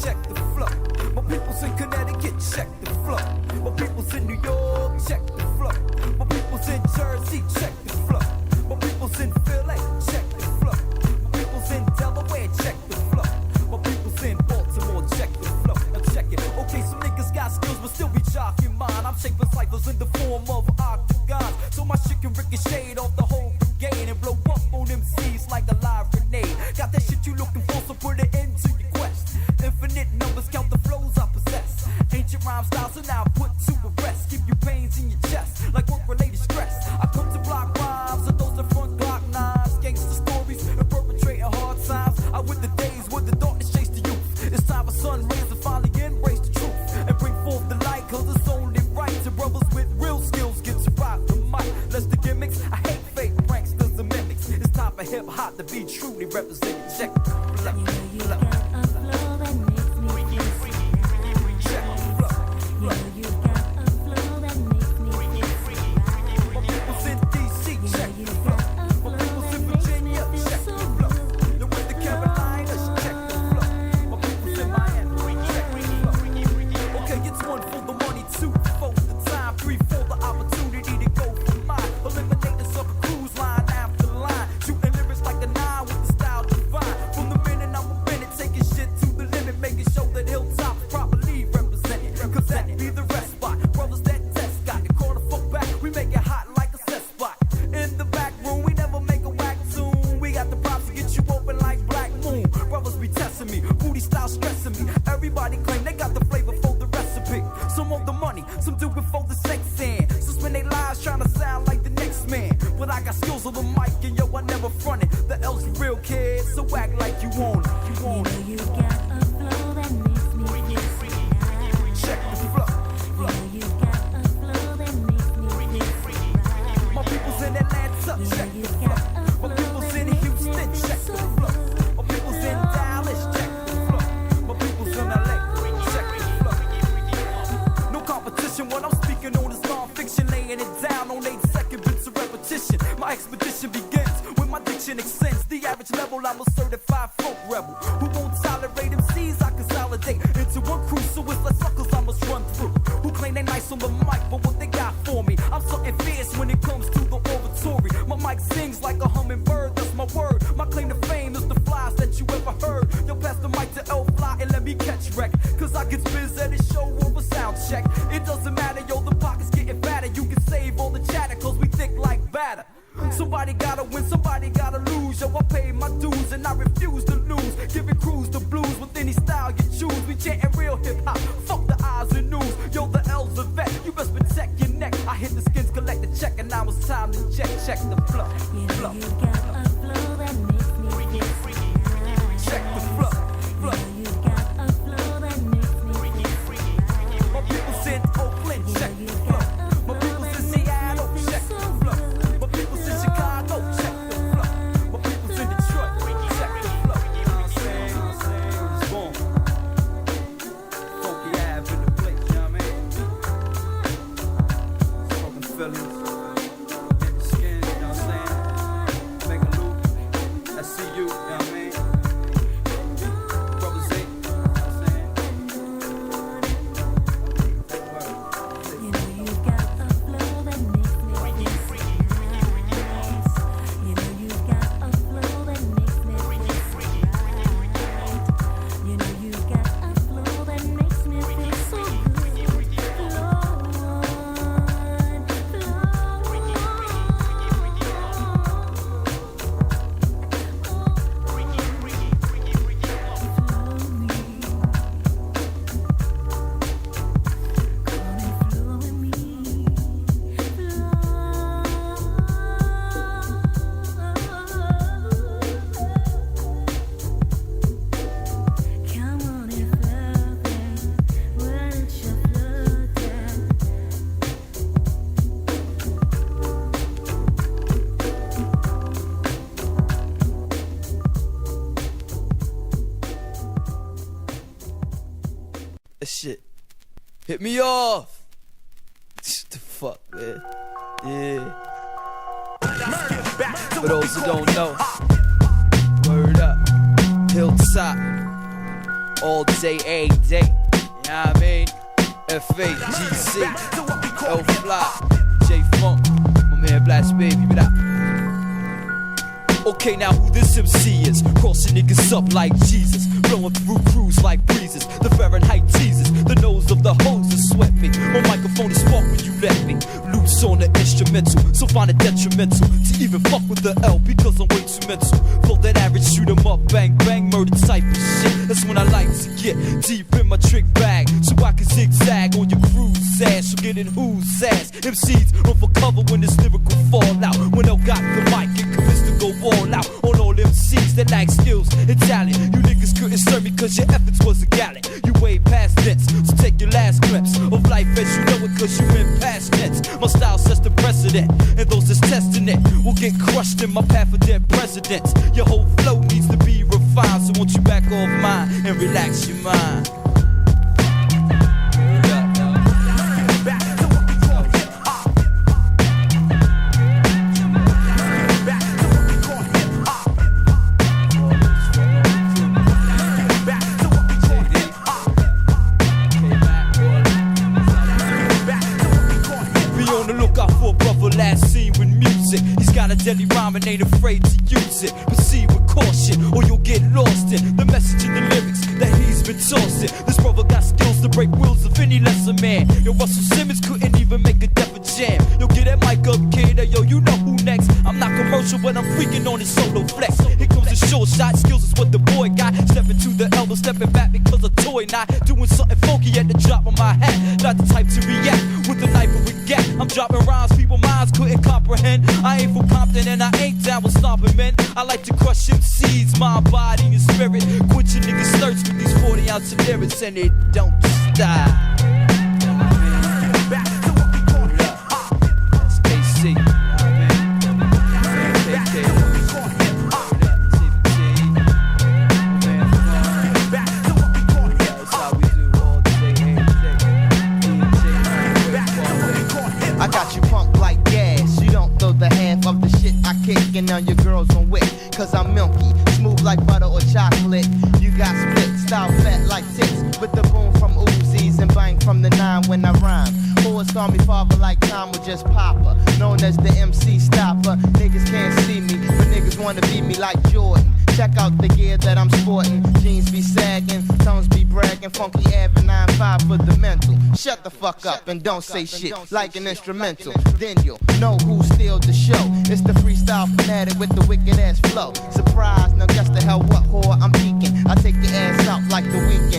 check the flow. My people's in Connecticut, check the flow. My people's in New York, check the flow. My people's in Jersey, check the flow. My people's in Philly, check the flow. My people's in Delaware, check the flow. My people's in Baltimore, check the flow. Now check it. Okay, some niggas got skills but still be jocking mine. I'm shaping ciphers in the form of octagons, so my shit can ricochet off the whole brigade and blow up on MCs like a live grenade. Got that shit you looking for, so put it into your quest. Infinite numbers, count the flows I possess. Ancient rhyme styles are now put to rest. Give you pains in your chest, like work-related stress. I come to block rhymes of those that front Glock 9s, gangster stories and perpetrating hard times. I with the days where the darkness chased the youth. It's time for sun rays to finally embrace the truth and bring forth the light, cause it's only right to brothers with real skills get to rock the mic. Less the gimmicks, I hate fake pranksters and mimics. It's time for hip-hop to be truly represented. Check the flow. You got a flow that makes me feel Check the flow. you got a flow that makes me feel My people's in DC, check the flow. My people's in Virginia, check the flow. They're with the Carolinas, check the flow. My people's in Miami, check the flow. Okay, it's 1 for the money, 2 for the time, 3 for the opportunity to go for mine. Eliminate the sucker cruise line after line. Shooting lyrics like a 9 with the style divine. From the minute I'm a minute, taking shit to the limit, making sure that Hilltop's properly represented. Cause that be the rest spot. Brothers that test got the corner fuck back, we make it hot like a set spot. In the back room, we never make a whack tune. We got the props to get you open like Black Moon. Brothers be testing me, booty style stressing me. Everybody claim they got the flavor for the recipe. Some want the money, some do it for the sex and some spend their lives trying to sound like the next man. But I got skills on the mic and yo, I never fronted. The L's for real kids, so act like you want it. You want it. You got a flow that makes me feel Check the flow. You got a flow that makes me feel My people's in Atlanta, check You the flow. got a My flow people's that in makes Houston, me feel check so the flow. My people's in Dallas, check the flow. My people's in LA, check the flow. No competition, what I'm speaking on is non-fiction, laying it down on 8-second bits of repetition. My expedition begins when my diction extends. The average level, I'm a certified folk rebel who won't tolerate MCs. I consolidate into one crew, so it's like suckers I must run through. Who claim they nice on the mic, but what they got for me? I'm something fierce when it comes to the oratory. My mic sings like a hummingbird, that's my word. My claim to fame is the flies that you ever heard. Yo, pass the mic to L-Fly and let me catch wreck, cause I get biz at his show over sound check. It doesn't matter, yo, the pocket's getting fatter. You can save all the chatter, cause we thick like batter. Somebody gotta win, somebody gotta lose. Yo, I pay my dues and I refuse to lose. Giving crews the blues with any style you choose. We chanting real hip-hop, fuck the eyes and news. Yo, the L's a vet, you best protect your neck. I hit the skins, collect the check, and now it's time to check the flow. Flow. You got a flow that makes me feel Check the flow. Flow. You got a flow that makes me feel My people's in Oakland, check the flow. My people's in Seattle, check the flow. My people's in Chicago, check the flow. My people's in Detroit, check the flow. You know what I'm saying? It's boom. Funky Ave in the place, you know what I mean? Smoking Phillies, hit the skin, you know what I'm saying? Make a loop, I see you, you know what I mean? Brothers 8, you know what I'm saying? You got a flow that makes me feel you got a flow that makes me feel you got a flow that makes me feel so That shit hit me off. The fuck, man. Yeah. For those who don't know, word up, Hilltop, all day, every day. You know what I mean? FAGC, L Fly, J Funk, my man Blast Baby, give it up. Okay, now who this MC is? Crossing niggas up like Jesus, blowing through crews like breezes. The Fahrenheit teases, the nose of the hoses sweat me. On microphone is spark when you let me loose on the instrumental, so find it detrimental to even fuck with the L because I'm way too mental. Flow that average, shoot 'em up, bang bang, murder type of shit. That's when I like to get deep in my trick bag, so I can zigzag on your crew's ass. So get in whose ass? MCs run for cover when this lyrical fallout. When L got the mic, get convinced to go all out on all MCs that lack skills and talent. You niggas couldn't serve me cause your efforts was a gallant. You way past tense, so take your last glimpse of life as you know it cause you been past tense. My style sets the precedent, and those that's testing it will get crushed in my path for dead presidents. Your whole flow needs to be refined, so won't you back off mine and relax your mind. Last seen with music, he's got a deadly rhyme and ain't afraid to use it. Proceed with caution or you'll get lost in the message in the lyrics that he's been tossing. This brother got skills to break wheels of any lesser man. Yo, Russell Simmons couldn't even make a Def jam. Yo, get that mic up, kid. Hey, yo, you know who next. I'm not commercial, but I'm freaking on his solo flex. Here comes a short shot, skills is what the boy got. Stepping to the elbow, stepping back because a toy not doing something funky at the drop of my hat. Not the type to react with a knife or a gap. I'm dropping rhymes, people minds couldn't comprehend. I ain't from Compton and I ain't down with stomping men. I like to crush MCs, mind, body, and spirit. Quench your niggas' thirst with these 40-ounce lyrics, and it don't stop. Back to what we call hip hop. That's KC. I got you pumped like gas. You don't know the half of the shit I kick, and now your girls gon' wick. Cause I'm milky, smooth like butter or chocolate. You got split, style fat like tits. With the boom from Uzis and bang from the 9 when I rhyme. Boys call me father like Tom or just Papa. Known as the MC stopper. Niggas can't see me, but niggas wanna be me like Jordan. Check out the gear that I'm sporting. Jeans be sagging, tongues be bragging. Funky Ave 9-5 for the mental. Shut the fuck up and don't say shit like an instrumental. Then you'll know who steals the show. It's the freestyle fanatic with the wicked ass flow. Surprise, now guess the hell what whore I'm peeking. I take your ass out like the weekend.